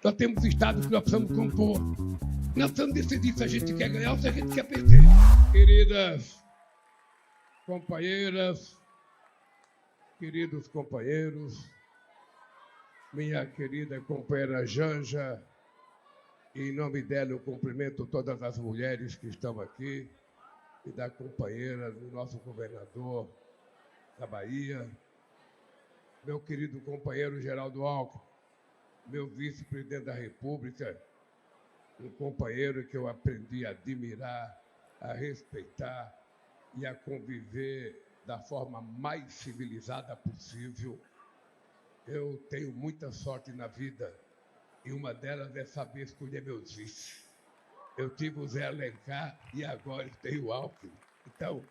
Nós temos estados que nós precisamos compor. Nós precisamos decidir se a gente quer ganhar ou se a gente quer perder. Queridas companheiras, queridos companheiros, minha querida companheira Janja, em nome dela eu cumprimento todas as mulheres que estão aqui e da companheira do nosso governador da Bahia, meu querido companheiro Geraldo Alckmin, meu vice-presidente da República, um companheiro que eu aprendi a admirar, a respeitar e a conviver da forma mais civilizada possível. Eu tenho muita sorte na vida e uma delas é saber escolher meus vices. Eu tive o Zé Alencar e agora tenho o Alckmin. Então,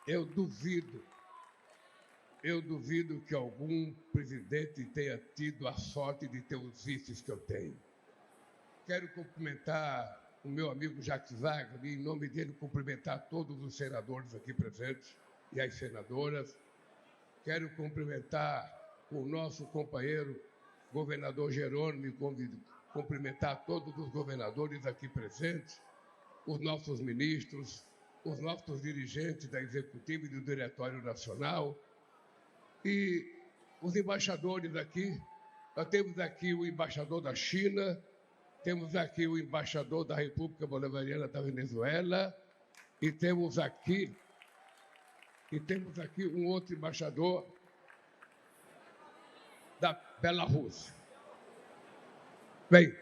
eu duvido que algum presidente tenha tido a sorte de ter os vices que eu tenho. Quero cumprimentar o meu amigo Jacques Wagner e, em nome dele, cumprimentar todos os senadores aqui presentes e as senadoras. Quero cumprimentar o nosso companheiro governador Jerônimo e cumprimentar todos os governadores aqui presentes, os nossos ministros, os nossos dirigentes da Executiva e do Diretório Nacional e os embaixadores aqui. Nós temos aqui o embaixador da China, temos aqui o embaixador da República Bolivariana da Venezuela e temos aqui um outro embaixador da Belarus. Bem,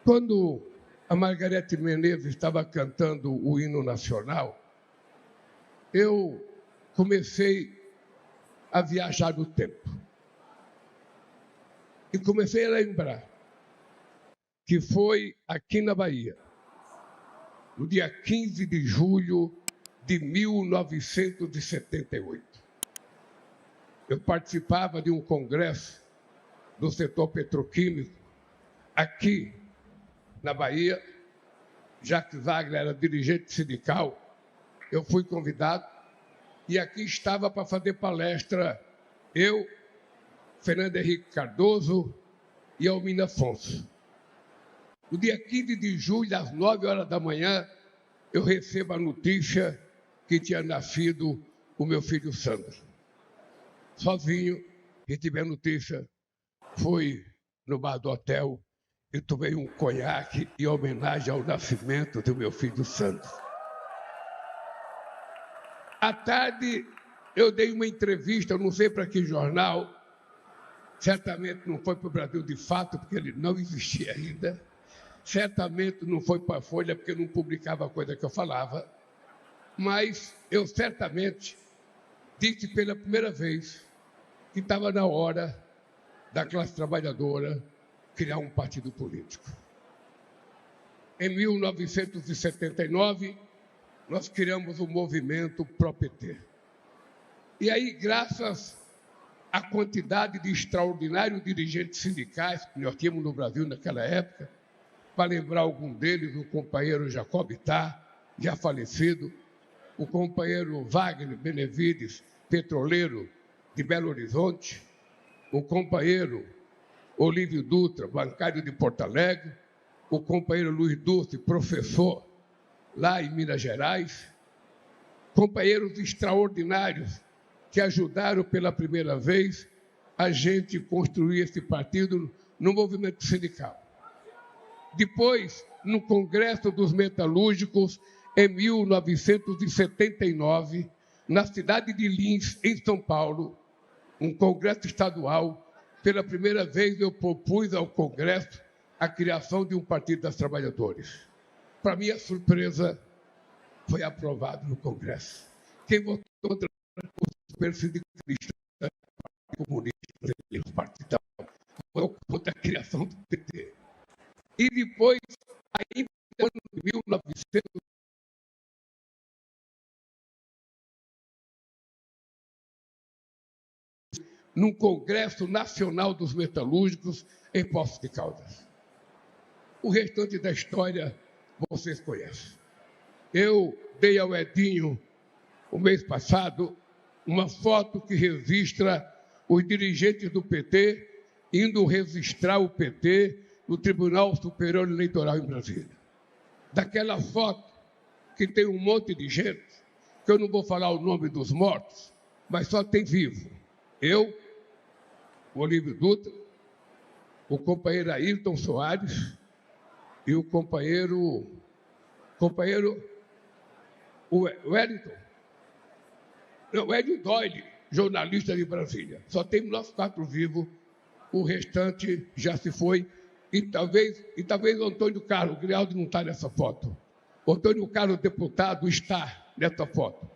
quando a Margarete Menezes estava cantando o hino nacional, eu comecei a viajar no tempo. E comecei a lembrar que foi aqui na Bahia, no dia 15 de julho de 1978. Eu participava de um congresso do setor petroquímico aqui na Bahia. Jacques Wagner era dirigente sindical. Eu fui convidado e aqui estava para fazer palestra eu, Fernando Henrique Cardoso e Almina Afonso. No dia 15 de julho, às 9 horas da manhã, eu recebo a notícia que tinha nascido o meu filho Sandro. Sozinho, recebi a notícia, fui no bar do hotel e tomei um conhaque em homenagem ao nascimento do meu filho Sandro. À tarde, eu dei uma entrevista, eu não sei para que jornal, certamente não foi para o Brasil de Fato, porque ele não existia ainda, certamente não foi para a Folha, porque não publicava a coisa que eu falava, mas eu certamente disse pela primeira vez que estava na hora da classe trabalhadora criar um partido político. Em 1979, nós criamos o movimento Pro-PT. E aí, graças à quantidade de extraordinários dirigentes sindicais que nós tínhamos no Brasil naquela época, para lembrar algum deles, o companheiro Jacob Ittar, já falecido, o companheiro Wagner Benevides, petroleiro de Belo Horizonte, o companheiro Olívio Dutra, bancário de Porto Alegre, o companheiro Luiz Dulce, professor lá em Minas Gerais, companheiros extraordinários que ajudaram pela primeira vez a gente construir esse partido no movimento sindical. Depois, no Congresso dos Metalúrgicos, em 1979, na cidade de Lins, em São Paulo, um congresso estadual, pela primeira vez eu propus ao Congresso a criação de um Partido das Trabalhadores. Para minha surpresa, foi aprovado no Congresso. Quem votou contra os supersindicalistas comunistas, os partidos, foi contra a criação do PT. E depois, ainda no ano de 1900, num Congresso Nacional dos Metalúrgicos em Poços de Caldas. O restante da história vocês conhecem. Eu dei ao Edinho, o mês passado, uma foto que registra os dirigentes do PT indo registrar o PT no Tribunal Superior Eleitoral em Brasília. Daquela foto que tem um monte de gente, que eu não vou falar o nome dos mortos, mas só tem vivo. Eu, o Olívio Dutra, o companheiro Ayrton Soares e o companheiro o Wellington, não, o Hélio Doyle, jornalista de Brasília. Só temos nós 4 vivos, o restante já se foi. E talvez o Antônio Carlos, o Grialdo não está nessa foto. O Antônio Carlos, deputado, está nessa foto.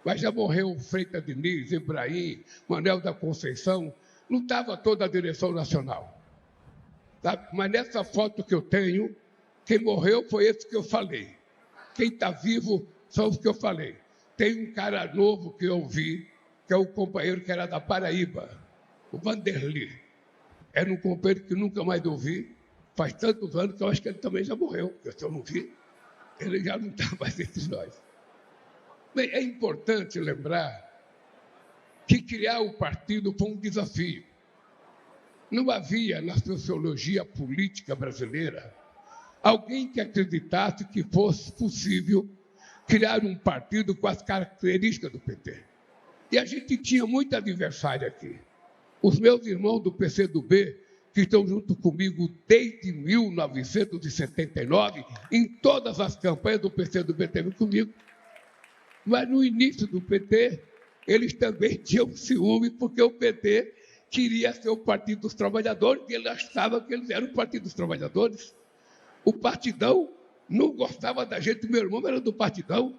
Mas já morreu Freitas Diniz, Ibrahim, Manuel da Conceição, não estava toda a direção nacional. Tá? Mas nessa foto que eu tenho, quem morreu foi esse que eu falei. Quem está vivo são os que eu falei. Tem um cara novo que eu vi, que é o companheiro que era da Paraíba, o Vanderlei. Era um companheiro que nunca mais eu vi, faz tantos anos que eu acho que ele também já morreu, porque se eu não vi, ele já não está mais entre nós. Bem, é importante lembrar que criar o partido foi um desafio. Não havia na sociologia política brasileira alguém que acreditasse que fosse possível criar um partido com as características do PT. E a gente tinha muito adversário aqui. Os meus irmãos do PCdoB, que estão junto comigo desde 1979, em todas as campanhas do PCdoB teve comigo. Mas no início do PT, eles também tinham ciúme, porque o PT queria ser o Partido dos Trabalhadores, e ele achava que eles eram o Partido dos Trabalhadores. O Partidão não gostava da gente, meu irmão era do Partidão,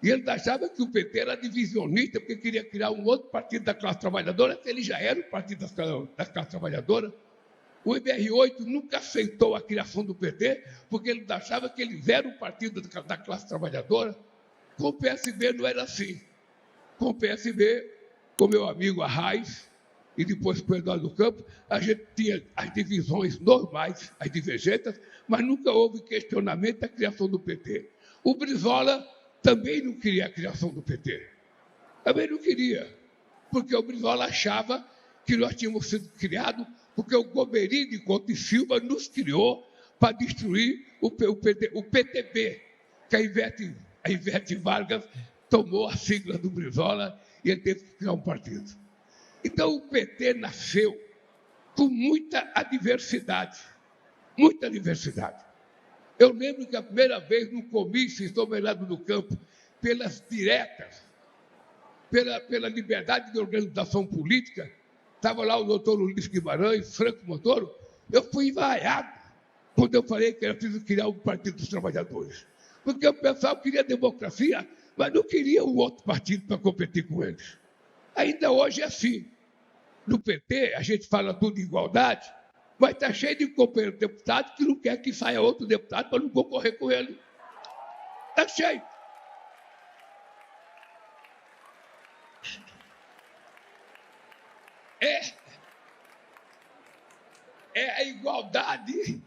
e ele achava que o PT era divisionista, porque queria criar um outro partido da classe trabalhadora, que ele já era o Partido da classe trabalhadora. O IBR8 nunca aceitou a criação do PT, porque ele achava que eles eram o partido da classe trabalhadora. Com o PSB não era assim. Com o PSB, com meu amigo Arraes, e depois com o Eduardo Campos, a gente tinha as divisões normais, as divergências, mas nunca houve questionamento da criação do PT. O Brizola também não queria a criação do PT. Também não queria, porque o Brizola achava que nós tínhamos sido criados porque o Gomery de Couto e Silva nos criou para destruir o PTB, que a Ivete Vargas tomou a sigla do Brizola e ele teve que criar um partido. Então, o PT nasceu com muita adversidade, muita diversidade. Eu lembro que a primeira vez no comício em São Bernardo do Campo, pelas diretas, pela liberdade de organização política, estava lá o doutor Ulisses Guimarães, Franco Montoro, eu fui envaiado quando eu falei que era preciso criar um Partido dos Trabalhadores. Porque o pessoal queria democracia, mas não queria um outro partido para competir com eles. Ainda hoje é assim. No PT, a gente fala tudo de igualdade, mas está cheio de companheiros deputados que não quer que saia outro deputado para não concorrer com ele. Está cheio. É a igualdade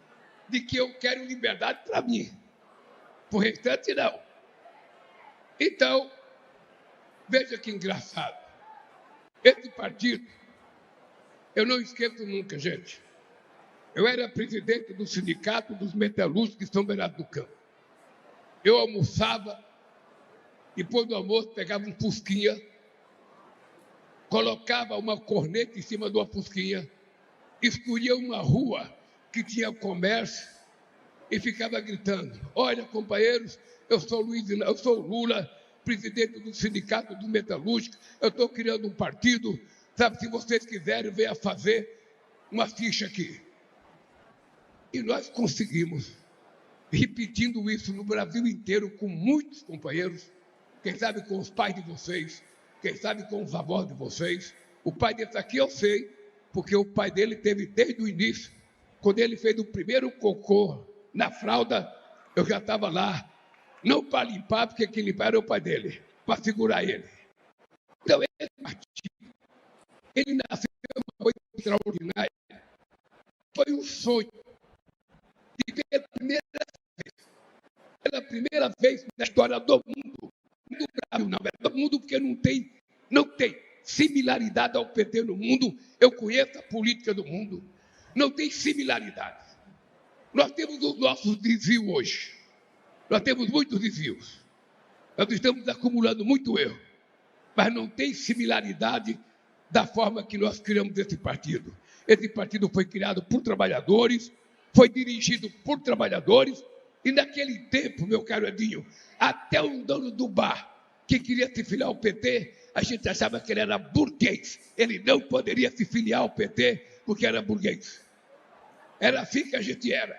de que eu quero liberdade para mim. Por restante, não. Então, veja que engraçado. Esse partido, eu não esqueço nunca, gente. Eu era presidente do Sindicato dos Metalúrgicos de São Bernardo do Campo. Eu almoçava, depois do almoço pegava um fusquinha, colocava uma corneta em cima de uma fusquinha, escolhia uma rua que tinha comércio e ficava gritando: olha, companheiros, eu sou o Lula, presidente do Sindicato dos Metalúrgicos, eu estou criando um partido, sabe, se vocês quiserem, venha fazer uma ficha aqui. E nós conseguimos, repetindo isso no Brasil inteiro, com muitos companheiros, quem sabe com os pais de vocês, quem sabe com os avós de vocês. O pai desse aqui eu sei, porque o pai dele teve desde o início. Quando ele fez o primeiro cocô na fralda, eu já estava lá, não para limpar, porque quem limpar era o pai dele, para segurar ele. Então, esse partido, ele nasceu uma coisa extraordinária. Foi um sonho de ver pela primeira vez na história do mundo, do Brasil, não é do mundo, porque não tem similaridade ao PT no mundo. Eu conheço a política do mundo. não tem similaridade. Nós temos os nossos desvios hoje. Nós temos muitos desvios. Nós estamos acumulando muito erro. Mas não tem similaridade da forma que nós criamos esse partido. Esse partido foi criado por trabalhadores, foi dirigido por trabalhadores, e naquele tempo, meu caro Edinho, até um dono do bar que queria se filiar ao PT, a gente achava que ele era burguês. Ele não poderia se filiar ao PT porque era burguês. Era assim que a gente era.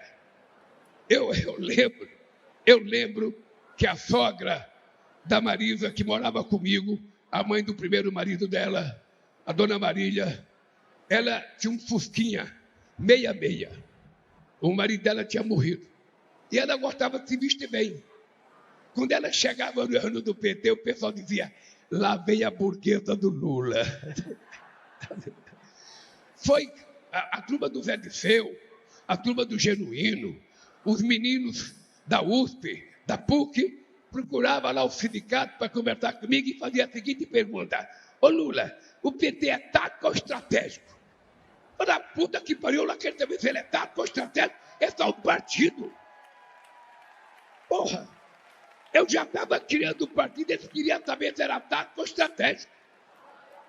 Eu lembro que a sogra da Marisa, que morava comigo, a mãe do primeiro marido dela, a dona Marília, ela tinha um fusquinha, meia. O marido dela tinha morrido. E ela gostava de se vestir bem. Quando ela chegava no ano do PT, o pessoal dizia, lá vem a burguesa do Lula. Foi a turma do Zé Disseu, a turma do Genuíno, os meninos da USP, da PUC, procuravam lá o sindicato para conversar comigo e fazia a seguinte pergunta: ô Lula, o PT é tático ou estratégico? Olha, puta que pariu, lá quer saber se ele é tático ou estratégico. É só um partido. Porra, eu já estava criando o partido, eles queriam saber se era tático ou estratégico.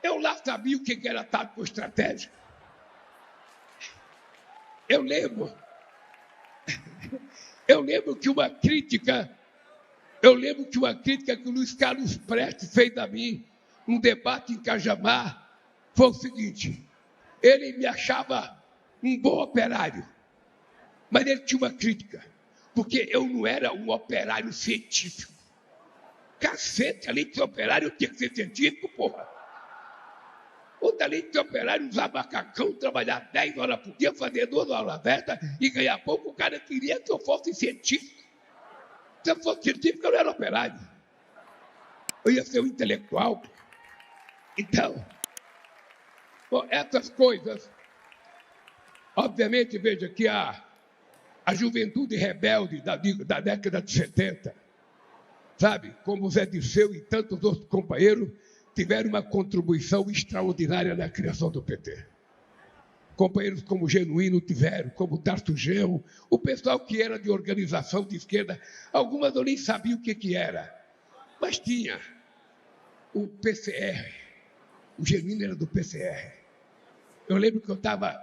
Eu lá sabia o que era tático ou estratégico. Eu lembro que uma crítica que o Luiz Carlos Prestes fez a mim, num debate em Cajamar, foi o seguinte: ele me achava um bom operário, mas ele tinha uma crítica, porque eu não era um operário científico. Cacete, além de ser operário, eu tinha que ser científico, porra. Outra além de ser operário, usar macacão, trabalhar 10 horas por dia, fazer 2 horas extras e ganhar pouco, o cara queria que eu fosse científico. Se eu fosse científico, eu não era operário. Eu ia ser um intelectual. Então, essas coisas, obviamente, veja que a juventude rebelde da década de 70, sabe, como o Zé Disseu e tantos outros companheiros, tiveram uma contribuição extraordinária na criação do PT. Companheiros como o Genuíno tiveram, como o Tarso Genro, o pessoal que era de organização de esquerda, algumas eu nem sabia o que era, mas tinha o PCR, o Genuíno era do PCR. Eu lembro que eu estava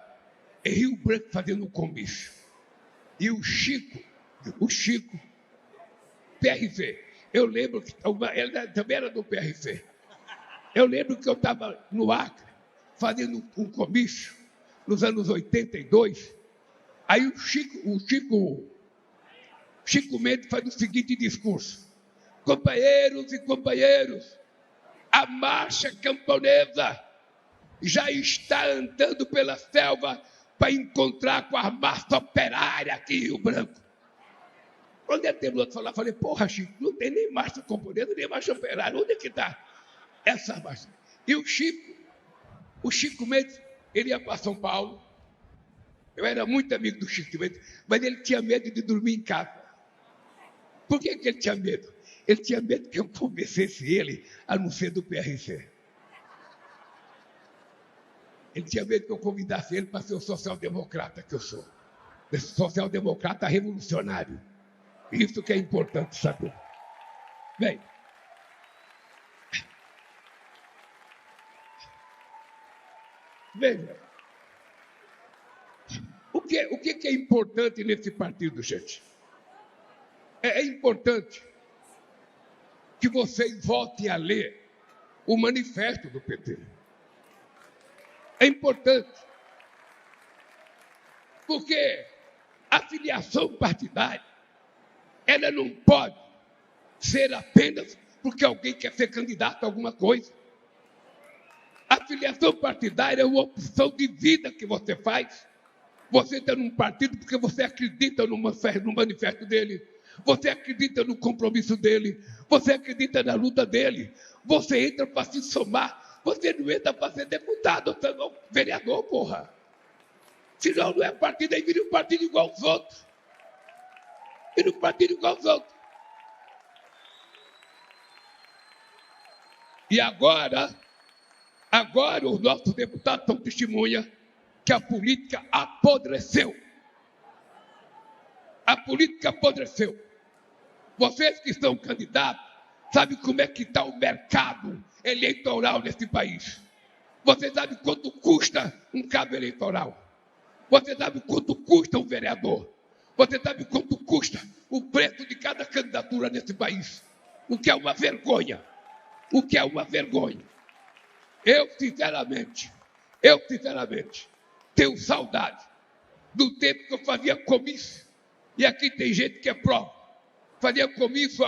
em Rio Branco fazendo um comício, e o Chico, PRC, eu lembro que ele também era do PRC. Eu lembro que eu estava no Acre, fazendo um comício, nos anos 82, aí o Chico Mendes faz o seguinte discurso: companheiros e companheiros, a marcha camponesa já está andando pela selva para encontrar com a massa operária aqui em Rio Branco. Quando ele terminou de falar, falei, porra, Chico, não tem nem marcha camponesa, nem marcha operária, onde é que está essa marcha? E o Chico Mendes, ele ia para São Paulo. Eu era muito amigo do Chico Mendes, mas ele tinha medo de dormir em casa. Por que ele tinha medo? Ele tinha medo que eu convencesse ele a não ser do PRC. Ele tinha medo que eu convidasse ele para ser o social-democrata que eu sou. Esse social-democrata revolucionário. Isso que é importante saber. Bem, veja, o que é importante nesse partido, gente? É importante que vocês voltem a ler o manifesto do PT. É importante, porque a filiação partidária, ela não pode ser apenas porque alguém quer ser candidato a alguma coisa. A filiação partidária é uma opção de vida que você faz. Você está num partido porque você acredita no manifesto dele, você acredita no compromisso dele, você acredita na luta dele, você entra para se somar, você não entra para ser deputado, ou vereador, porra. Senão não é partido, aí vira um partido igual aos outros. Vira um partido igual aos outros. E agora os nossos deputados são testemunha que a política apodreceu. A política apodreceu. Vocês que são candidatos, sabem como é que está o mercado eleitoral nesse país. Você sabe quanto custa um cabo eleitoral. Você sabe quanto custa um vereador. Você sabe quanto custa o preço de cada candidatura nesse país. O que é uma vergonha. O que é uma vergonha. Eu, sinceramente, tenho saudade do tempo que eu fazia comício. E aqui tem gente que é prova. Fazia comício,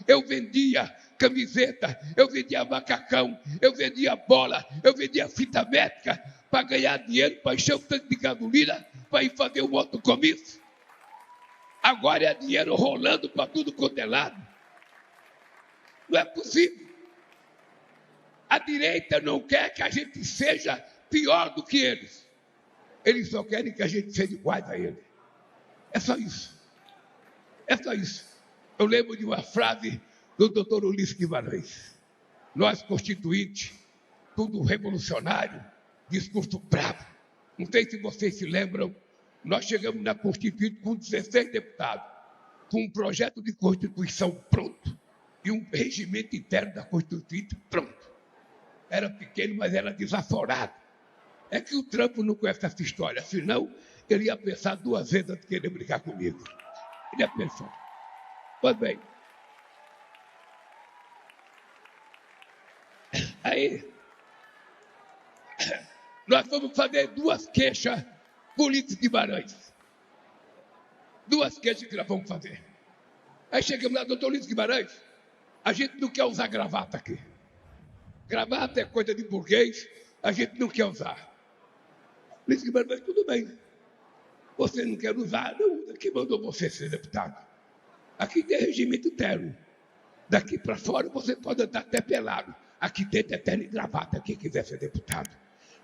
eu vendia camiseta, eu vendia macacão, eu vendia bola, eu vendia fita métrica para ganhar dinheiro, para encher o tanque de gasolina, para ir fazer um outro comício. Agora é dinheiro rolando para tudo quanto é lado. Não é possível. A direita não quer que a gente seja pior do que eles. Eles só querem que a gente seja igual a eles. É só isso. É só isso. Eu lembro de uma frase do doutor Ulisses Guimarães. Nós, constituintes, tudo revolucionário, discurso bravo. Não sei se vocês se lembram, nós chegamos na Constituinte com 16 deputados, com um projeto de Constituição pronto e um regimento interno da Constituinte pronto. Era pequeno, mas era desaforado. É que o Trump não conhece essa história, senão ele ia pensar duas vezes antes de querer brigar comigo. Ele ia pensar. Pois bem, aí nós vamos fazer duas queixas por Ulisses Guimarães. Duas queixas que nós vamos fazer. Aí chegamos lá, doutor Ulisses Guimarães, a gente não quer usar gravata aqui. Gravata é coisa de burguês, a gente não quer usar. Ulisses Guimarães, tudo bem. Você não quer usar, não usa. Quem mandou você ser deputado? Aqui tem regimento terno. Daqui para fora você pode andar até pelado. Aqui dentro é terno e gravata, quem quiser ser deputado.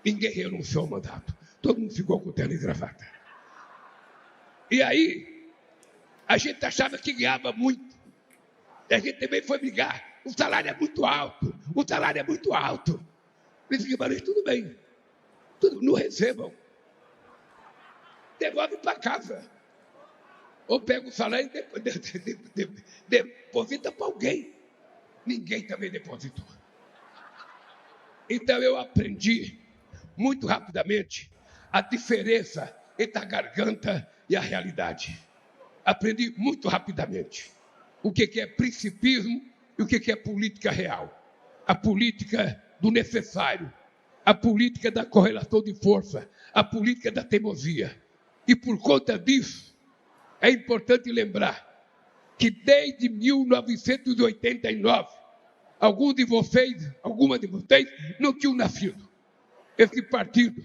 Ninguém renunciou ao mandato. Todo mundo ficou com terno e gravata. E aí, a gente achava que ganhava muito. E a gente também foi brigar. O salário é muito alto. O salário é muito alto. Ulisses Guimarães, tudo bem. Tudo, não recebam. Devolve para casa. Ou pega o salário e deposita para alguém. Ninguém também depositou. Então eu aprendi muito rapidamente a diferença entre a garganta e a realidade. Aprendi muito rapidamente o que é principismo e o que é política real. A política do necessário, a política da correlação de força, a política da teimosia. E por conta disso, é importante lembrar que desde 1989, algumas de vocês não tinham nascido. Esse partido,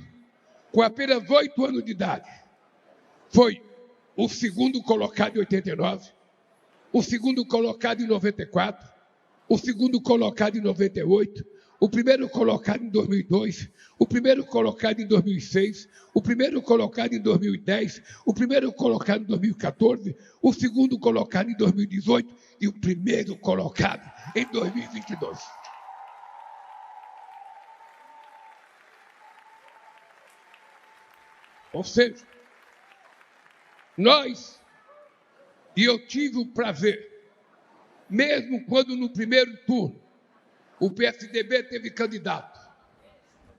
com apenas 8 anos de idade, foi o segundo colocado em 89, o segundo colocado em 94, o segundo colocado em 98, o primeiro colocado em 2002, o primeiro colocado em 2006, o primeiro colocado em 2010, o primeiro colocado em 2014, o segundo colocado em 2018 e o primeiro colocado em 2022. Ou seja, eu tive o prazer, mesmo quando no primeiro turno o PSDB teve candidato,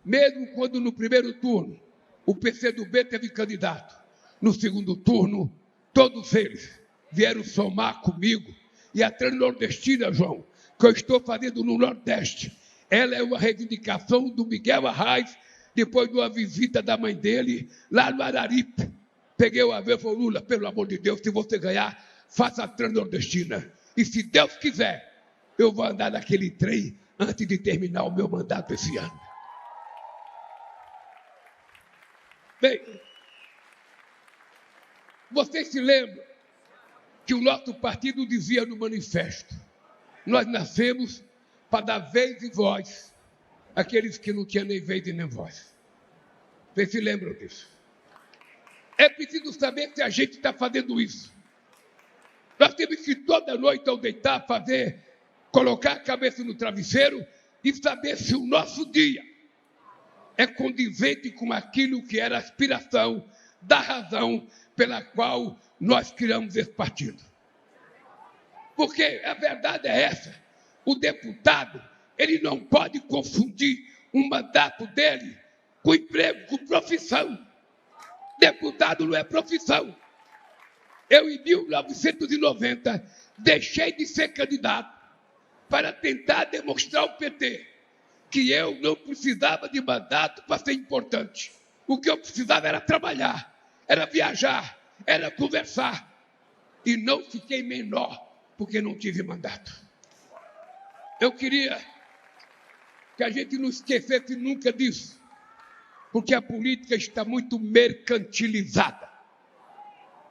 mesmo quando no primeiro turno o PCdoB teve candidato, no segundo turno todos eles vieram somar comigo. E a Transnordestina, João, que eu estou fazendo no Nordeste, ela é uma reivindicação do Miguel Arraes, depois de uma visita da mãe dele lá no Araripe. Peguei o avião e falei, Lula, pelo amor de Deus, se você ganhar, faça a Transnordestina. E se Deus quiser, eu vou andar naquele trem antes de terminar o meu mandato esse ano. Bem, vocês se lembram que o nosso partido dizia no manifesto: nós nascemos para dar vez e voz àqueles que não tinham nem vez e nem voz. Vocês se lembram disso? É preciso saber se a gente está fazendo isso. Nós temos que toda noite ao deitar colocar a cabeça no travesseiro e saber se o nosso dia é condizente com aquilo que era a aspiração da razão pela qual nós criamos esse partido. Porque a verdade é essa: o deputado, ele não pode confundir um mandato dele com emprego, com profissão. Deputado não é profissão. Eu, em 1990, deixei de ser candidato para tentar demonstrar ao PT que eu não precisava de mandato para ser importante. O que eu precisava era trabalhar, era viajar, era conversar. E não fiquei menor porque não tive mandato. Eu queria que a gente não esquecesse nunca disso, porque a política está muito mercantilizada.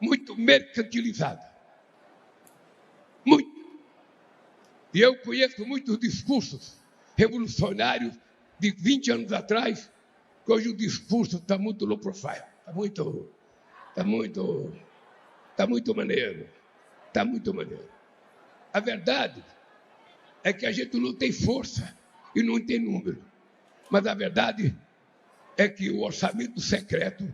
Muito mercantilizada. Muito. E eu conheço muitos discursos revolucionários de 20 anos atrás, que hoje o discurso está muito low profile. Está muito maneiro. Está muito maneiro. A verdade é que a gente não tem força e não tem número. Mas a verdade é que o orçamento secreto,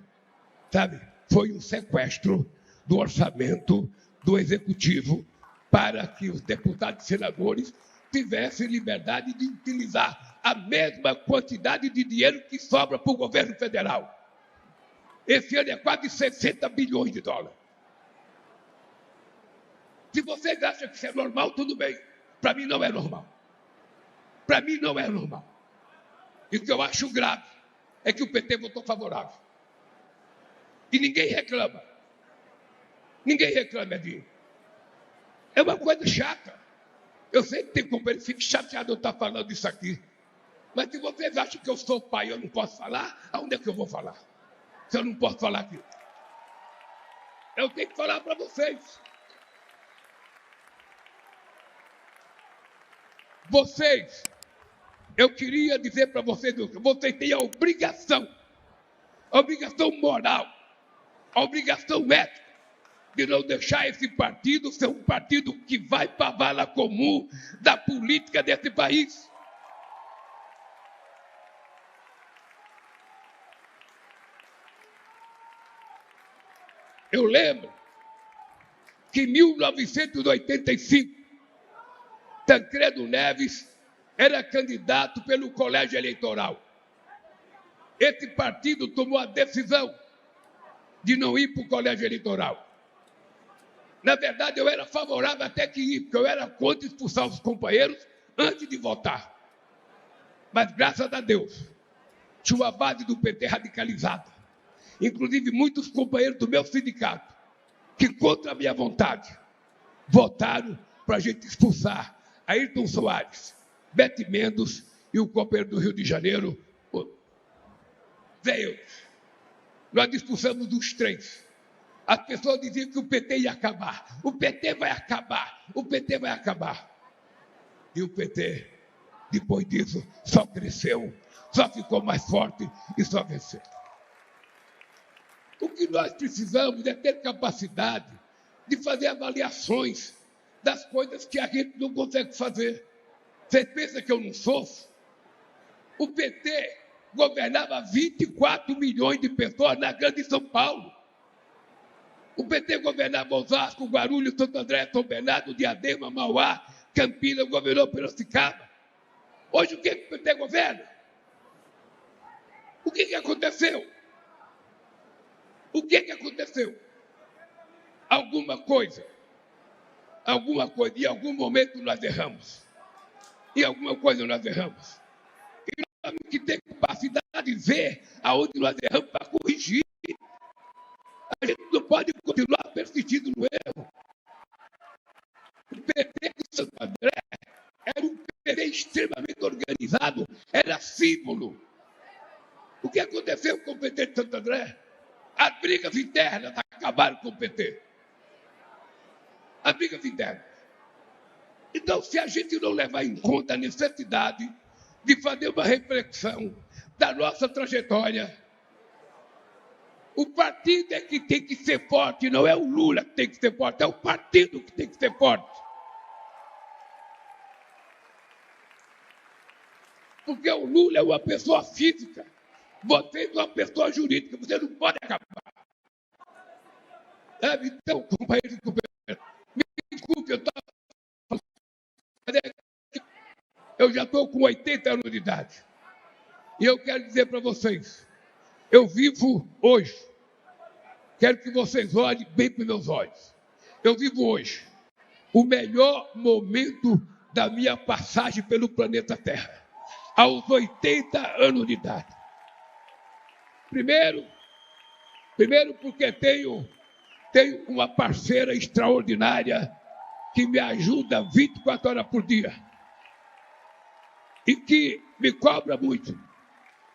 sabe, foi um sequestro do orçamento do Executivo para que os deputados e senadores tivessem liberdade de utilizar a mesma quantidade de dinheiro que sobra para o governo federal. Esse ano é quase 60 bilhões de dólares. Se vocês acham que isso é normal, tudo bem. Para mim não é normal. Para mim não é normal. E o que eu acho grave é que o PT votou favorável. E ninguém reclama. Ninguém reclama disso. É uma coisa chata. Eu sei que tem companheiro que fica chateado de eu estar falando isso aqui. Mas se vocês acham que eu sou pai e eu não posso falar, aonde é que eu vou falar? Se eu não posso falar aqui. Eu tenho que falar para vocês. Vocês, eu queria dizer para vocês, vocês têm a obrigação moral, a obrigação ética, de não deixar esse partido ser um partido que vai para a vala comum da política desse país. Eu lembro que em 1985, Tancredo Neves era candidato pelo colégio eleitoral. Esse partido tomou a decisão de não ir para o colégio eleitoral. Na verdade, eu era favorável até que ir, porque eu era contra expulsar os companheiros antes de votar. Mas, graças a Deus, tinha uma base do PT radicalizada. Inclusive, muitos companheiros do meu sindicato, que, contra a minha vontade, votaram para a gente expulsar Ayrton Soares, Bete Mendes e o companheiro do Rio de Janeiro, Zé Eudes. Nós expulsamos os três. As pessoas diziam que o PT ia acabar. O PT vai acabar. O PT vai acabar. E o PT, depois disso, só cresceu, só ficou mais forte e só venceu. O que nós precisamos é ter capacidade de fazer avaliações das coisas que a gente não consegue fazer. Você pensa que eu não sofro? O PT governava 24 milhões de pessoas na grande São Paulo. O PT governava Osasco, Guarulhos, Santo André, São Bernardo, Diadema, Mauá, Campinas, governou Piracicaba. Hoje o que o PT governa? O que aconteceu? O que aconteceu? Alguma coisa, em algum momento nós erramos. Em alguma coisa nós erramos. E nós temos que ter capacidade de ver aonde nós erramos para corrigir. A gente não pode continuar persistindo no erro. O PT de Santo André era um PT extremamente organizado, era símbolo. O que aconteceu com o PT de Santo André? As brigas internas acabaram com o PT. As brigas internas. Então, se a gente não levar em conta a necessidade de fazer uma reflexão da nossa trajetória, o partido é que tem que ser forte, não é o Lula que tem que ser forte, é o partido que tem que ser forte. Porque o Lula é uma pessoa física, Você é uma pessoa jurídica, você não pode acabar. Então, companheiro, me desculpe, eu já estou com 80 anos de idade. E eu quero dizer para vocês, eu vivo hoje. Quero que vocês olhem bem para os meus olhos. Eu vivo hoje o melhor momento da minha passagem pelo planeta Terra, aos 80 anos de idade. Primeiro porque tenho uma parceira extraordinária que me ajuda 24 horas por dia e que me cobra muito.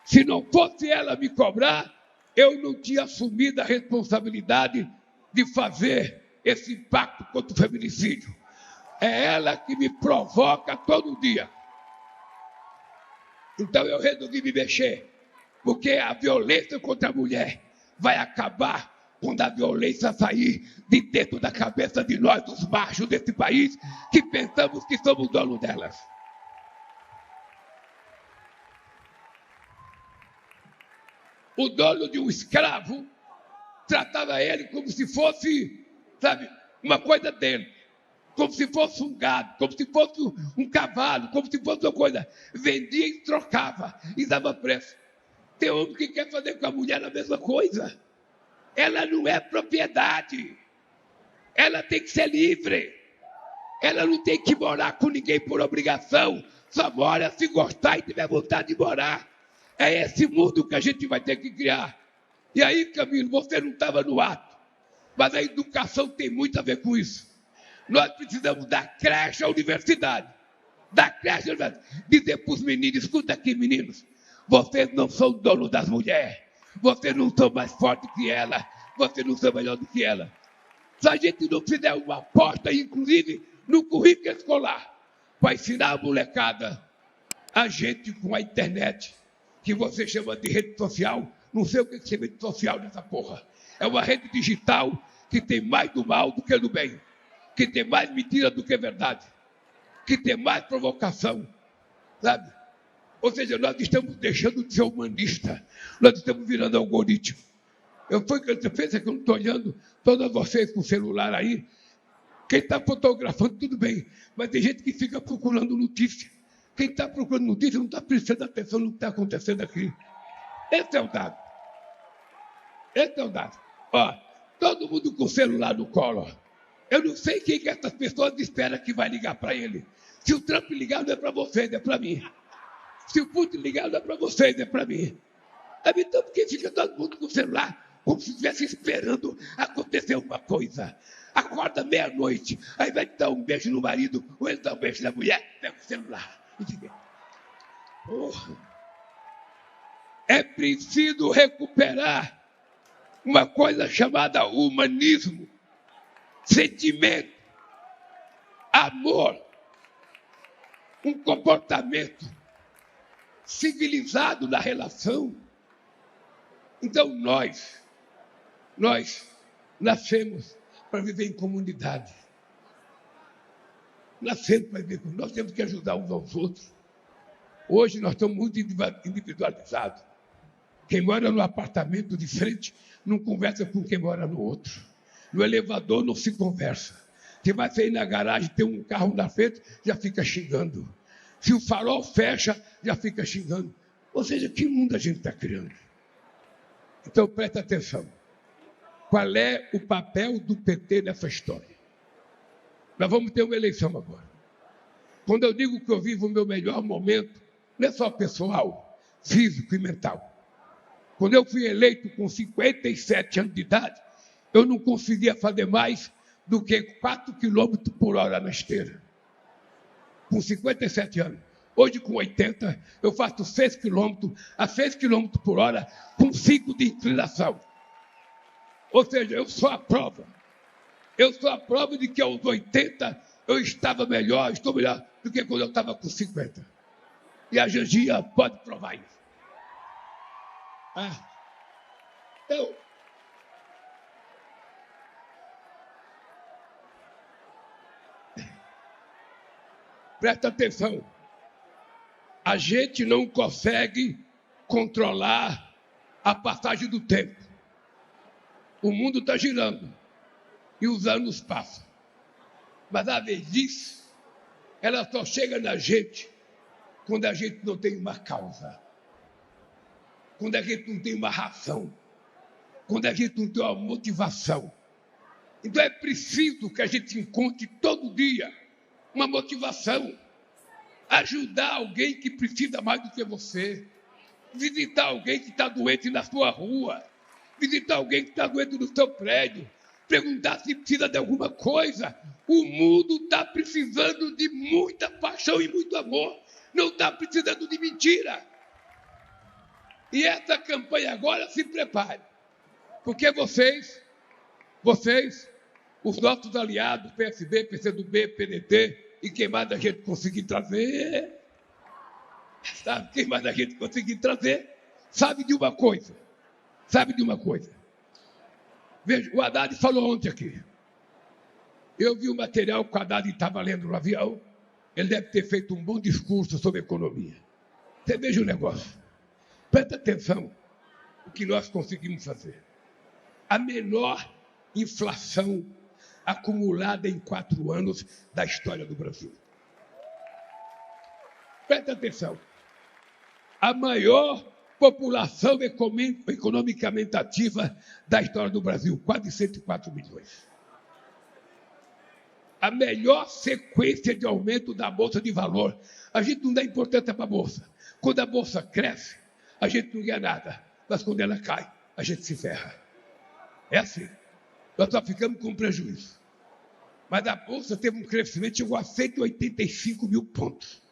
Se não fosse ela me cobrar, eu não tinha assumido a responsabilidade de fazer esse impacto contra o feminicídio. É ela que me provoca todo dia. Então eu resolvi me mexer, porque a violência contra a mulher vai acabar quando a violência sair de dentro da cabeça de nós, os machos desse país, que pensamos que somos donos delas. O dono de um escravo tratava ele como se fosse, sabe, uma coisa dele. Como se fosse um gado, como se fosse um cavalo, como se fosse uma coisa. Vendia e trocava e dava preço. Tem homem que quer fazer com a mulher a mesma coisa. Ela não é propriedade. Ela tem que ser livre. Ela não tem que morar com ninguém por obrigação. Só mora se gostar e tiver vontade de morar. É esse mundo que a gente vai ter que criar. E aí, Camilo, você não estava no ato. Mas a educação tem muito a ver com isso. Nós precisamos da creche à universidade. Da creche à universidade. Dizer para os meninos, escuta aqui, meninos. Vocês não são donos das mulheres. Vocês não são mais fortes que ela. Vocês não são melhor do que ela. Se a gente não fizer uma aposta, inclusive, no currículo escolar, para ensinar a molecada, a gente com a internet, que você chama de rede social, não sei o que é rede social nessa porra. É uma rede digital que tem mais do mal do que do bem. Que tem mais mentira do que verdade. Que tem mais provocação. Sabe? Ou seja, nós estamos deixando de ser humanista. Nós estamos virando algoritmo. Foi que você pensa que eu não estou olhando todos vocês com o celular aí. Quem está fotografando, tudo bem. Mas tem gente que fica procurando notícia. Quem está procurando notícia não está prestando atenção no que está acontecendo aqui. Esse é o dado. Esse é o dado. Ó, todo mundo com o celular no colo. Ó. Eu não sei quem que essas pessoas esperam que vai ligar para ele. Se o Trump ligar, não é para vocês, é para mim. Se o Putin ligar, não é para vocês, é para mim. Então, por que fica todo mundo com o celular como se estivesse esperando acontecer alguma coisa? Acorda meia-noite, aí vai dar um beijo no marido, ou ele dá um beijo na mulher, pega o celular. É preciso recuperar uma coisa chamada humanismo. Sentimento, amor, um comportamento civilizado na relação. Então nós nascemos para viver em comunidade. Nascemos para viver, nós temos que ajudar uns aos outros. Hoje nós estamos muito individualizados. Quem mora no apartamento de frente não conversa com quem mora no outro. No elevador não se conversa. Você vai sair na garagem, tem um carro na frente, já fica xingando. Se o farol fecha, já fica xingando. Ou seja, que mundo a gente está criando? Então, presta atenção. Qual é o papel do PT nessa história? Nós vamos ter uma eleição agora. Quando eu digo que eu vivo o meu melhor momento, não é só pessoal, físico e mental. Quando eu fui eleito com 57 anos de idade, eu não conseguia fazer mais do que 4 quilômetros por hora na esteira. Com 57 anos. Hoje, com 80, eu faço 6 quilômetros a 6 quilômetros por hora com 5 de inclinação. Ou seja, eu sou a prova. Eu sou a prova de que aos 80 eu estava melhor, estou melhor do que quando eu estava com 50. E a Jangia pode provar isso. Então, presta atenção. A gente não consegue controlar a passagem do tempo. O mundo está girando e os anos passam. Mas a velhice, ela só chega na gente quando a gente não tem uma causa, quando a gente não tem uma razão, quando a gente não tem uma motivação. Então é preciso que a gente encontre todo dia uma motivação, ajudar alguém que precisa mais do que você, visitar alguém que está doente na sua rua, visitar alguém que está doente no seu prédio, perguntar se precisa de alguma coisa. O mundo está precisando de muita paixão e muito amor, não está precisando de mentira. E essa campanha agora, se prepare, porque vocês, os nossos aliados, PSB, PCdoB, PDT, e quem mais a gente conseguir trazer, sabe quem mais a gente conseguir trazer, sabe de uma coisa. Veja, o Haddad falou ontem aqui. Eu vi o material que o Haddad estava lendo no avião. Ele deve ter feito um bom discurso sobre economia. Você veja o negócio. Presta atenção no que nós conseguimos fazer. A menor inflação acumulada em 4 anos da história do Brasil. Presta atenção. A maior população economicamente ativa da história do Brasil, quase 104 milhões. A melhor sequência de aumento da Bolsa de Valor. A gente não dá importância para a Bolsa. Quando a Bolsa cresce, a gente não ganha nada. Mas quando ela cai, a gente se ferra. É assim. Nós só ficamos com prejuízo. Mas a Bolsa teve um crescimento, chegou a 185 mil pontos.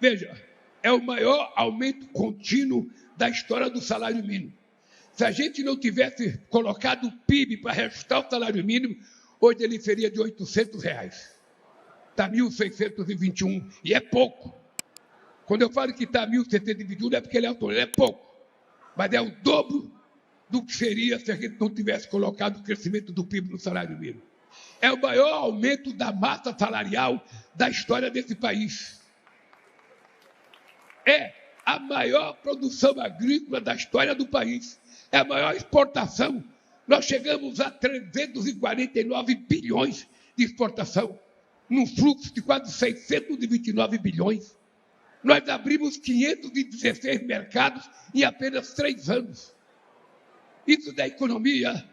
Veja, é o maior aumento contínuo da história do salário mínimo. Se a gente não tivesse colocado o PIB para reajustar o salário mínimo, hoje ele seria de R$800. Está 1.621, e é pouco. Quando eu falo que está 1.621, não é porque ele é autônomo, é pouco. Mas é o dobro do que seria se a gente não tivesse colocado o crescimento do PIB no salário mínimo. É o maior aumento da massa salarial da história desse país. É a maior produção agrícola da história do país. É a maior exportação. Nós chegamos a 349 bilhões de exportação, num fluxo de quase 629 bilhões. Nós abrimos 516 mercados em apenas 3 anos. Isso da economia,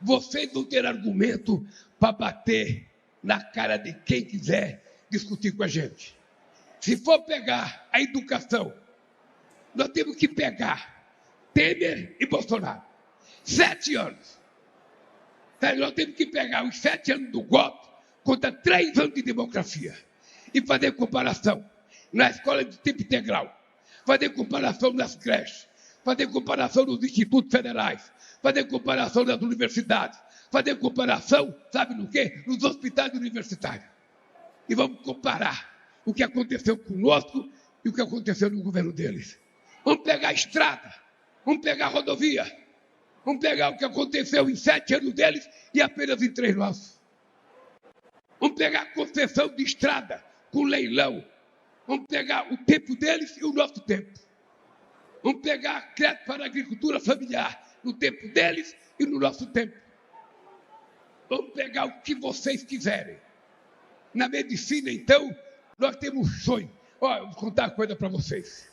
vocês vão ter argumento para bater na cara de quem quiser discutir com a gente. Se for pegar a educação, nós temos que pegar Temer e Bolsonaro. 7 anos. Nós temos que pegar os 7 anos do golpe contra 3 anos de democracia e fazer comparação na escola de tempo integral, fazer comparação nas creches, fazer comparação nos institutos federais, fazer comparação nas universidades, fazer comparação, sabe no quê? Nos hospitais universitários. E vamos comparar o que aconteceu conosco e o que aconteceu no governo deles. Vamos pegar a estrada, vamos pegar a rodovia, vamos pegar o que aconteceu em 7 anos deles e apenas em 3 nossos. Vamos pegar a concessão de estrada com leilão. Vamos pegar o tempo deles e o nosso tempo. Vamos pegar crédito para a agricultura familiar no tempo deles e no nosso tempo. Vamos pegar o que vocês quiserem. Na medicina, então, nós temos um sonho. Olha, vou contar uma coisa para vocês.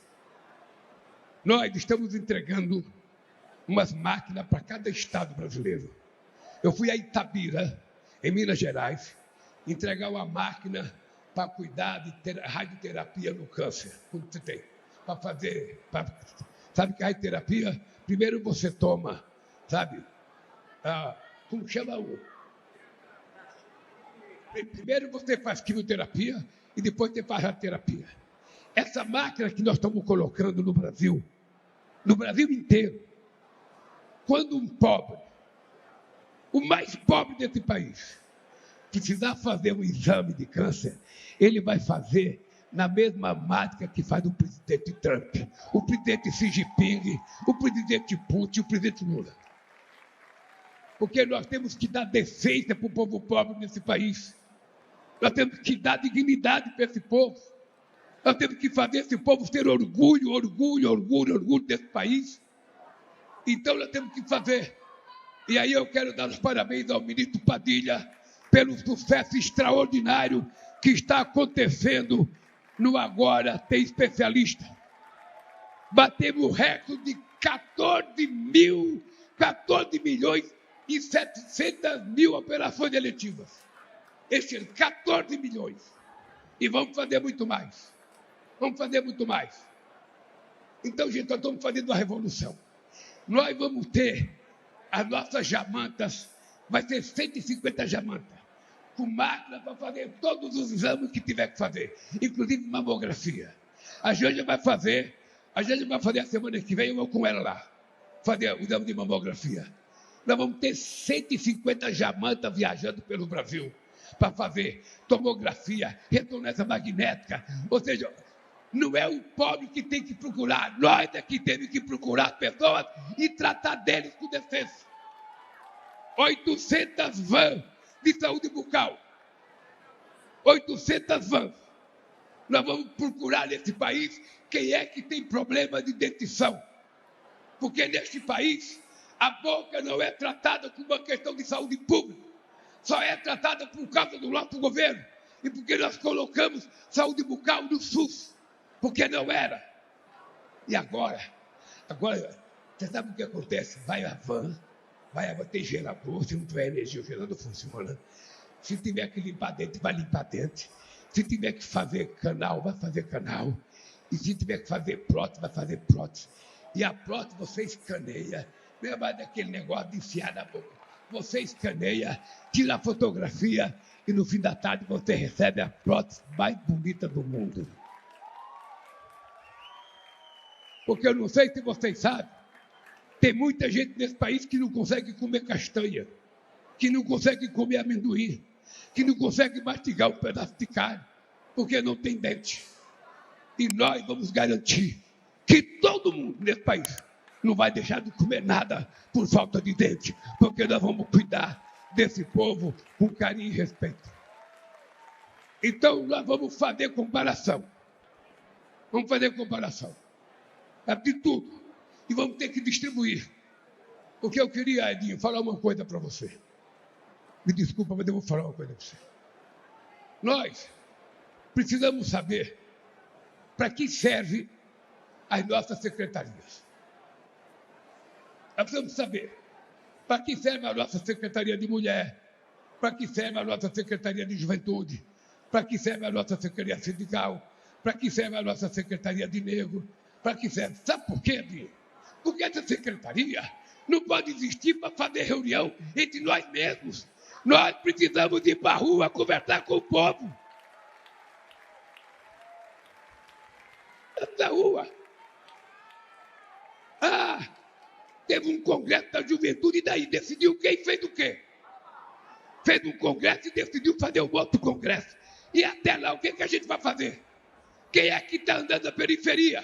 Nós estamos entregando umas máquinas para cada estado brasileiro. Eu fui a Itabira, em Minas Gerais, entregar uma máquina para cuidar de radioterapia no câncer, quando você tem. Para fazer, sabe que a radioterapia, primeiro você toma, sabe, como chama o... Primeiro você faz quimioterapia e depois você faz radioterapia. Essa máquina que nós estamos colocando no Brasil inteiro, quando um pobre, o mais pobre desse país, precisar fazer um exame de câncer, ele vai fazer na mesma máquina que faz o presidente Trump, o presidente Xi Jinping, o presidente Putin, o presidente Lula. Porque nós temos que dar decência para o povo pobre nesse país. Nós temos que dar dignidade para esse povo. Nós temos que fazer esse povo ter orgulho desse país. Então nós temos que fazer. E aí eu quero dar os parabéns ao ministro Padilha pelo sucesso extraordinário que está acontecendo no Agora Tem Especialista. Batemos o recorde de 14 milhões e 700 mil operações eletivas. Este ano, 14 milhões. E vamos fazer muito mais. Vamos fazer muito mais. Então, gente, nós estamos fazendo uma revolução. Nós vamos ter as nossas jamantas, vai ter 150 jamantas, com máquina para fazer todos os exames que tiver que fazer, inclusive mamografia. A Janja vai fazer a semana que vem, eu vou com ela lá, fazer o exame de mamografia. Nós vamos ter 150 jamantas viajando pelo Brasil para fazer tomografia, ressonância magnética, ou seja, não é o pobre que tem que procurar, nós é que temos que procurar pessoas e tratar deles com decência. 800 vans de saúde bucal. 800 vans. Nós vamos procurar nesse país quem é que tem problema de dentição. Porque neste país, a boca não é tratada como uma questão de saúde pública. Só é tratada por causa do nosso governo. E porque nós colocamos saúde bucal no SUS. Porque não era. E agora, você sabe o que acontece? Vai a van, tem gerador, se não tiver energia, o gerador funciona. Se tiver que limpar dente, vai limpar dente. Se tiver que fazer canal, vai fazer canal. E se tiver que fazer prótese, vai fazer prótese. E a prótese você escaneia. Não é mais daquele negócio de enfiar na boca. Você escaneia, tira a fotografia e no fim da tarde você recebe a prótese mais bonita do mundo. Porque eu não sei se vocês sabem, tem muita gente nesse país que não consegue comer castanha, que não consegue comer amendoim, que não consegue mastigar um pedaço de carne, porque não tem dente. E nós vamos garantir que todo mundo nesse país não vai deixar de comer nada por falta de dente, porque nós vamos cuidar desse povo com carinho e respeito. Então, nós vamos fazer comparação. Vamos fazer comparação. De tudo. E vamos ter que distribuir. Porque eu queria, Edinho, falar uma coisa para você. Me desculpa, mas eu vou falar uma coisa para você. Nós precisamos saber para que serve as nossas secretarias. Nós precisamos saber para que serve a nossa Secretaria de Mulher, para que serve a nossa Secretaria de Juventude, para que serve a nossa Secretaria Sindical, para que serve a nossa Secretaria de Negro, para que serve. Sabe por quê, Edinho? Porque essa secretaria não pode existir para fazer reunião entre nós mesmos. Nós precisamos ir para a rua conversar com o povo. Na rua. Teve um congresso da juventude e daí decidiu quem fez o quê? Fez um congresso e decidiu fazer um outro congresso. E até lá, o que a gente vai fazer? Quem é que está andando na periferia?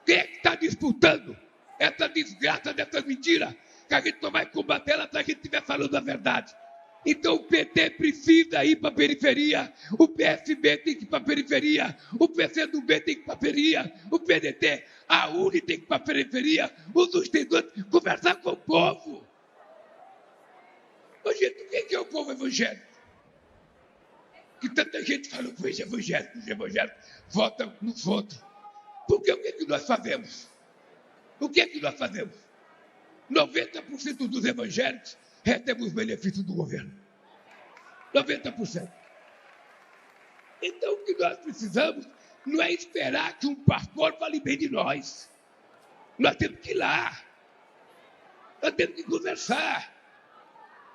Quem é que está disputando essa desgraça, dessa mentira, que a gente só vai combater ela se a gente estiver falando a verdade? Então o PT precisa ir para a periferia, o PSB tem que ir para a periferia, o PCdoB tem que ir para a periferia, o PDT, a UNE tem que ir para a periferia, os sustentadores, conversar com o povo. Ô, gente, o que é o povo evangélico? Que tanta gente fala que os evangélicos votam nos outros. Porque o que é que nós fazemos? O que é que nós fazemos? 90% dos evangélicos recebem os benefícios do governo. 90%. Então, o que nós precisamos não é esperar que um pastor fale bem de nós. Nós temos que ir lá. Nós temos que conversar.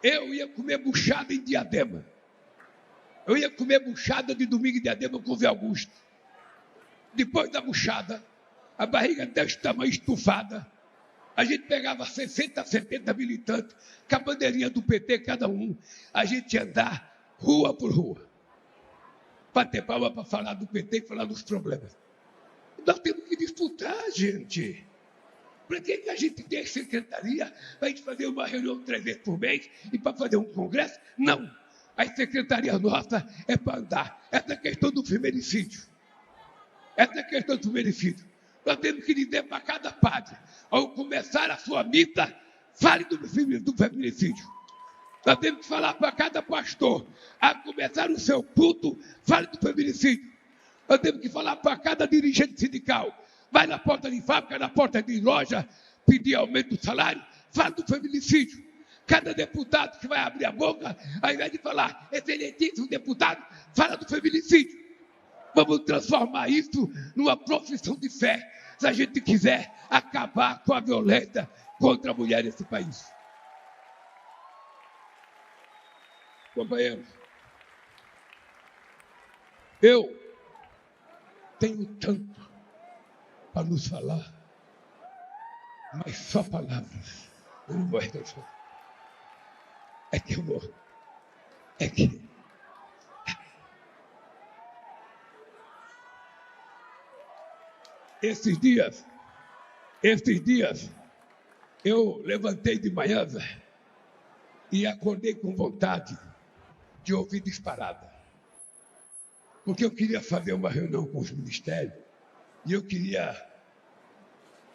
Eu ia comer buchada em Diadema. Eu ia comer buchada de domingo em Diadema com o Zé Augusto. Depois da buchada, a barriga desse tamanho estufada, a gente pegava 60, 70 militantes, com a bandeirinha do PT, cada um, a gente ia andar rua por rua, bater palma para falar do PT e falar dos problemas. Nós temos que disputar, gente. Para que a gente tem secretaria? Para a gente fazer uma reunião 3 vezes por mês e para fazer um congresso? Não. A secretaria nossa é para andar. Essa questão do feminicídio. Nós temos que dizer para cada padre, ao começar a sua missa, fale do feminicídio. Nós temos que falar para cada pastor, a começar o seu culto, fale do feminicídio. Nós temos que falar para cada dirigente sindical, vai na porta de fábrica, na porta de loja, pedir aumento do salário, fale do feminicídio. Cada deputado que vai abrir a boca, ao invés de falar, excelentíssimo deputado, fala do feminicídio. Vamos transformar isso numa profissão de fé, se a gente quiser acabar com a violência contra a mulher nesse país. Companheiros, eu tenho tanto para nos falar, mas só palavras. Eu não vou resolver. É que eu vou. É que... Esses dias, eu levantei de manhã e acordei com vontade de ouvir disparada. Porque eu queria fazer uma reunião com os ministérios e eu queria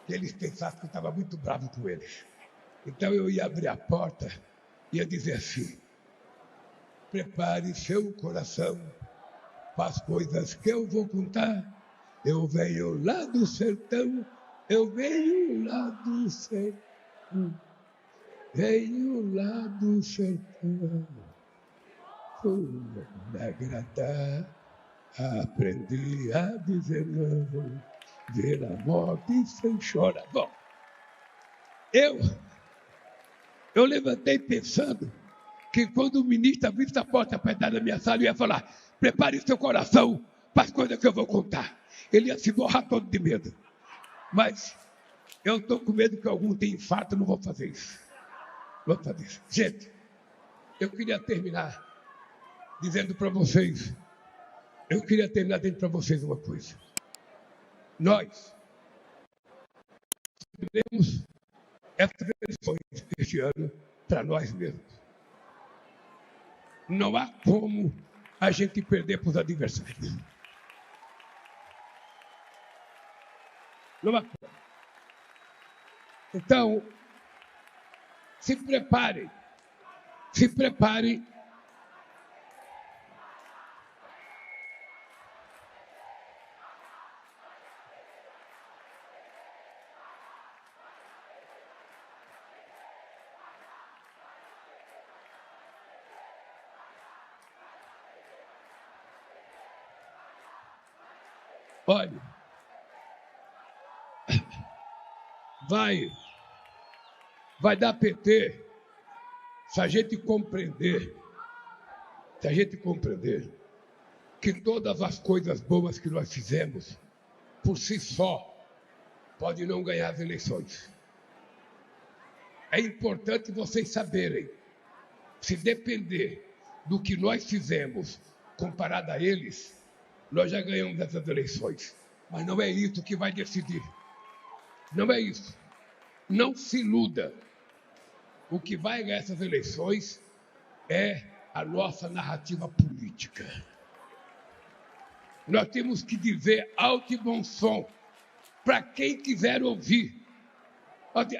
que eles pensassem que eu estava muito bravo com eles. Então eu ia abrir a porta e ia dizer assim: prepare seu coração para as coisas que eu vou contar. Eu venho lá do sertão, eu venho lá do sertão, venho lá do sertão. Fui me agradar, aprendi a dizer não, ver a morte sem chorar. Bom, eu levantei pensando que quando o ministro abrisse a porta para entrar na minha sala, eu ia falar: prepare seu coração para as coisas que eu vou contar. Ele ia se borrar todo de medo. Mas eu estou com medo que algum tenha infarto, não vou fazer isso. Não vou fazer isso. Gente, eu queria terminar dizendo para vocês, para vocês uma coisa. Nós teremos essas eleições este ano para nós mesmos. Não há como a gente perder para os adversários. Não há como. Então, se preparem. Olha, vai dar PT se a gente compreender que todas as coisas boas que nós fizemos, por si só, pode não ganhar as eleições. É importante vocês saberem, se depender do que nós fizemos comparado a eles, nós já ganhamos essas eleições. Mas não é isso que vai decidir. Não é isso. Não se iluda. O que vai ganhar essas eleições é a nossa narrativa política. Nós temos que dizer alto e bom som para quem quiser ouvir.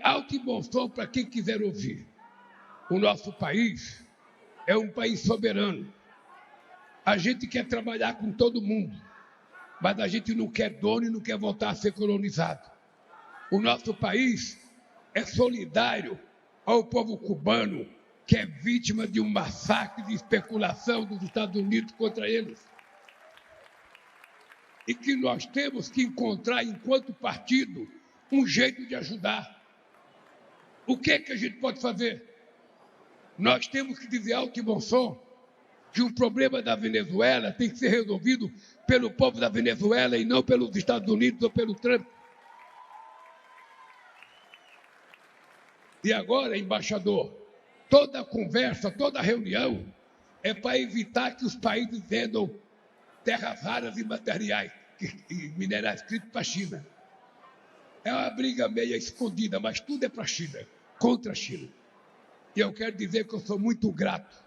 Alto e bom som para quem quiser ouvir. O nosso país é um país soberano. A gente quer trabalhar com todo mundo, mas a gente não quer dono e não quer voltar a ser colonizado. O nosso país é solidário ao povo cubano, que é vítima de um massacre de especulação dos Estados Unidos contra eles. E que nós temos que encontrar, enquanto partido, um jeito de ajudar. O que é que a gente pode fazer? Nós temos que dizer alto e bom som que o problema da Venezuela tem que ser resolvido pelo povo da Venezuela e não pelos Estados Unidos ou pelo Trump. E agora, embaixador, toda conversa, toda reunião é para evitar que os países vendam terras raras e materiais, e minerais críticos para a China. É uma briga meio escondida, mas tudo é para a China, contra a China. E eu quero dizer que eu sou muito grato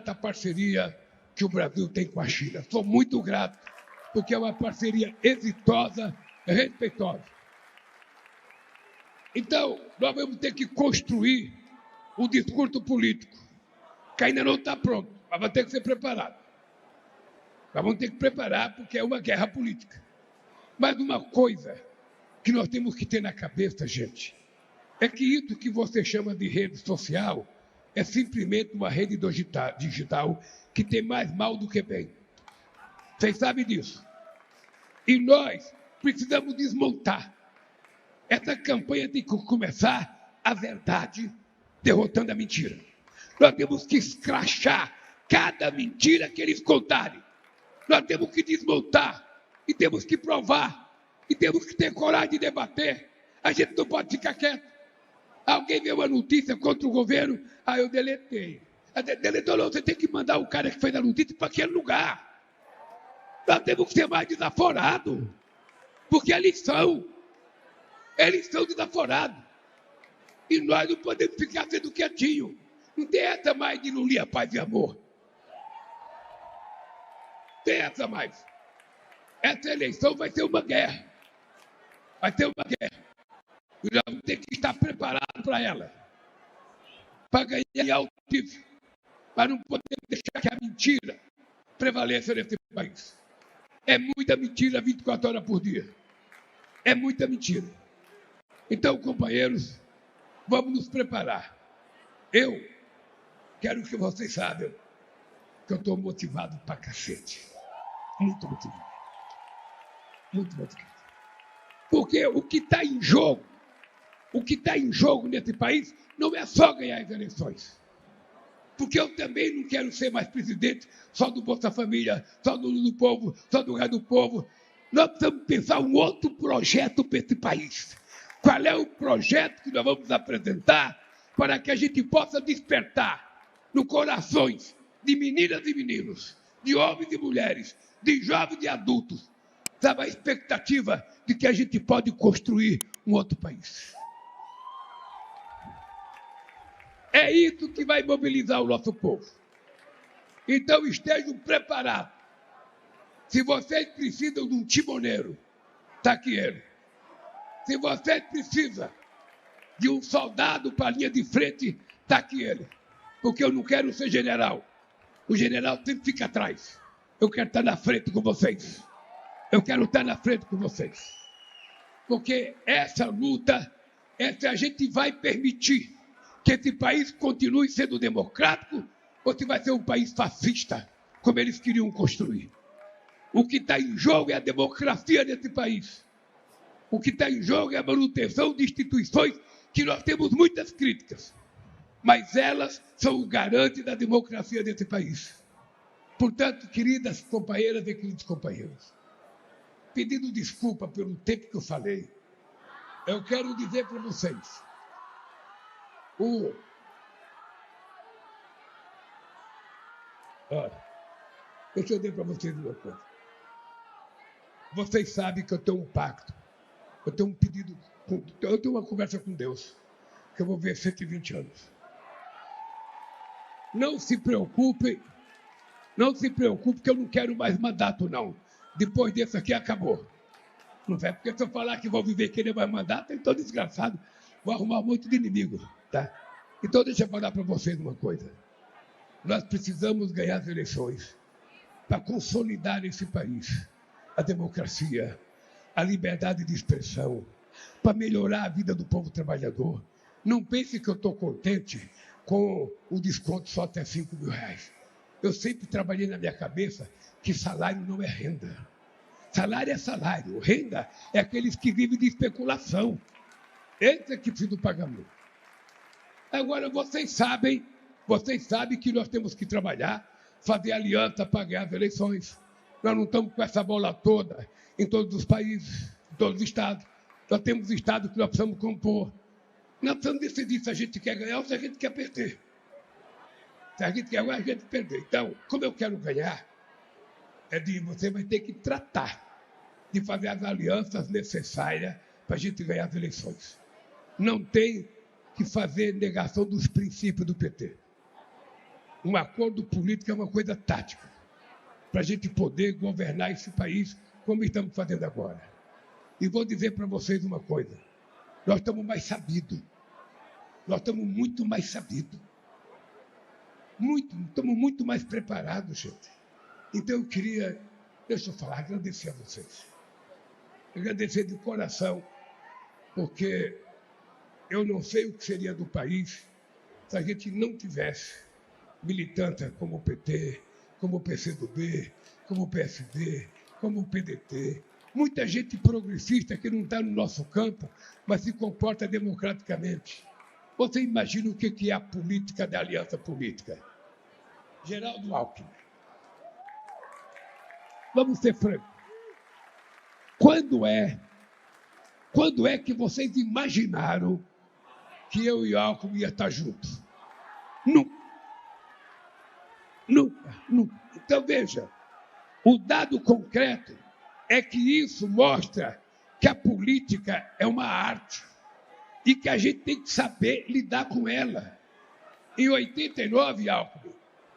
à parceria que o Brasil tem com a China. Sou muito grato, porque é uma parceria exitosa respeitosos. Então, nós vamos ter que construir o discurso político, que ainda não está pronto, mas vai ter que ser preparado. Nós vamos ter que preparar, porque é uma guerra política. Mas uma coisa que nós temos que ter na cabeça, gente, é que isso que você chama de rede social é simplesmente uma rede digital que tem mais mal do que bem. Vocês sabem disso. E nós precisamos desmontar. Essa campanha tem que começar a verdade derrotando a mentira. Nós temos que escrachar cada mentira que eles contarem. Nós temos que desmontar e temos que provar e temos que ter coragem de debater. A gente não pode ficar quieto. Alguém vê uma notícia contra o governo, eu deletei. Deletou não, você tem que mandar o cara que fez a notícia para aquele lugar. Nós temos que ser mais desaforados, porque eles são desaforados. E nós não podemos ficar sendo quietinhos. Não tem essa mais de Lulinha, paz e amor. Tem essa mais. Essa eleição vai ser uma guerra. Vai ser uma guerra. E nós vamos ter que estar preparados para ela. Para ganhar em alto nível. Mas não podemos deixar que a mentira prevaleça nesse país. É muita mentira 24 horas por dia. É muita mentira. Então, companheiros, vamos nos preparar. Eu quero que vocês saibam que eu estou motivado pra cacete. Muito motivado. Muito motivado. Porque o que está em jogo nesse país não é só ganhar as eleições. Porque eu também não quero ser mais presidente só do Bolsa Família, só do povo, só do resto do povo. Nós precisamos pensar um outro projeto para esse país. Qual é o projeto que nós vamos apresentar para que a gente possa despertar nos corações de meninas e meninos, de homens e mulheres, de jovens e adultos, sabe, a expectativa de que a gente pode construir um outro país. É isso que vai mobilizar o nosso povo. Então estejam preparados. Se vocês precisam de um timoneiro, está aqui ele. Se vocês precisam de um soldado para a linha de frente, está aqui ele. Porque eu não quero ser general. O general sempre fica atrás. Eu quero estar na frente com vocês. Eu quero estar na frente com vocês. Porque essa luta, a gente vai permitir que esse país continue sendo democrático ou se vai ser um país fascista, como eles queriam construir. O que está em jogo é a democracia desse país. O que está em jogo é a manutenção de instituições que nós temos muitas críticas, mas elas são o garante da democracia desse país. Portanto, queridas companheiras e queridos companheiros, pedindo desculpa pelo tempo que eu falei, eu quero dizer para vocês, deixa eu dizer para vocês uma coisa. Vocês sabem que eu tenho um pacto, eu tenho um pedido, eu tenho uma conversa com Deus, que eu vou ver 120 anos. Não se preocupe que eu não quero mais mandato, não. Depois desse aqui, acabou. Não é porque se eu falar que vou viver querer mais mandato, então desgraçado, vou arrumar muito de inimigo, tá? Então deixa eu falar para vocês uma coisa. Nós precisamos ganhar as eleições para consolidar esse país, a democracia, a liberdade de expressão, para melhorar a vida do povo trabalhador. Não pense que eu estou contente com o desconto só até R$5.000. Eu sempre trabalhei na minha cabeça que salário não é renda. Salário é salário. Renda é aqueles que vivem de especulação. Esse é que precisa do pagamento. Agora, vocês sabem que nós temos que trabalhar, fazer aliança para ganhar as eleições. Nós não estamos com essa bola toda em todos os países, em todos os estados. Nós temos estados que nós precisamos compor. Nós precisamos decidir se a gente quer ganhar ou se a gente quer perder. Se a gente quer ganhar, a gente perder. Então, como eu quero ganhar, você vai ter que tratar de fazer as alianças necessárias para a gente ganhar as eleições. Não tem que fazer negação dos princípios do PT. Um acordo político é uma coisa tática, para a gente poder governar esse país como estamos fazendo agora. E vou dizer para vocês uma coisa. Nós estamos mais sabidos. Nós estamos muito mais sabidos. Estamos muito mais preparados, gente. Então eu queria, deixa eu falar, agradecer a vocês. Agradecer de coração, porque eu não sei o que seria do país se a gente não tivesse militantes como o PT, como o PCdoB, como o PSD, como o PDT. Muita gente progressista que não está no nosso campo, mas se comporta democraticamente. Você imagina o que é a política da aliança política? Geraldo Alckmin. Vamos ser francos. Quando é que vocês imaginaram que eu e Alckmin ia estar juntos? Nunca. Então, veja, o dado concreto é que isso mostra que a política é uma arte e que a gente tem que saber lidar com ela. Em 89, Alckmin,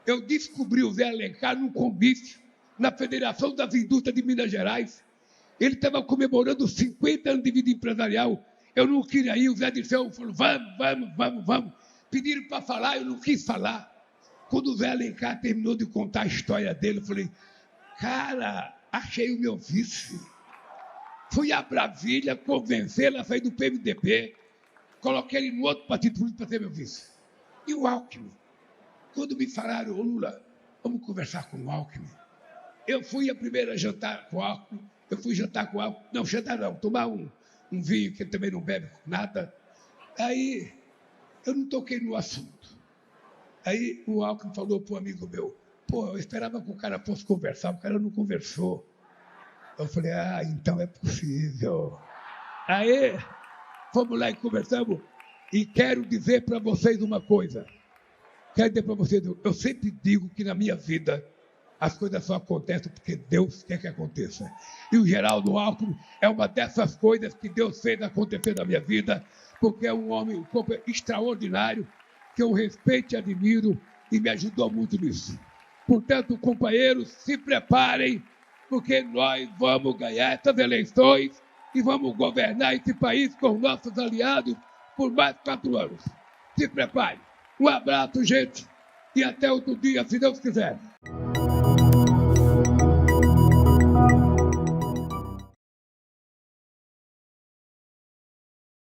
eu descobri o Zé Alencar num comício na Federação das Indústrias de Minas Gerais. Ele estava comemorando 50 anos de vida empresarial. Eu não queria ir, o Zé Dirceu falou, vamos. Pediram para falar, eu não quis falar. Quando o Zé Alencar terminou de contar a história dele, eu falei, cara, achei o meu vice. Fui a Brasília convencê-lo a sair do PMDB, coloquei ele no outro partido político para ser meu vice. E o Alckmin? Quando me falaram, ô Lula, vamos conversar com o Alckmin. Eu fui a primeira jantar com o Alckmin, tomar um vinho, que ele também não bebe nada. Aí, eu não toquei no assunto. Aí o Alckmin falou para um amigo meu, eu esperava que o cara fosse conversar, o cara não conversou. Eu falei, então é possível. Aí, fomos lá e conversamos, e quero dizer para vocês uma coisa. Eu sempre digo que na minha vida, as coisas só acontecem porque Deus quer que aconteça. E o Geraldo Alckmin é uma dessas coisas que Deus fez acontecer na minha vida, porque é um homem extraordinário, que eu respeito e admiro e me ajudou muito nisso. Portanto, companheiros, se preparem, porque nós vamos ganhar essas eleições e vamos governar esse país com nossos aliados por mais 4 anos. Se preparem. Um abraço, gente, e até outro dia, se Deus quiser.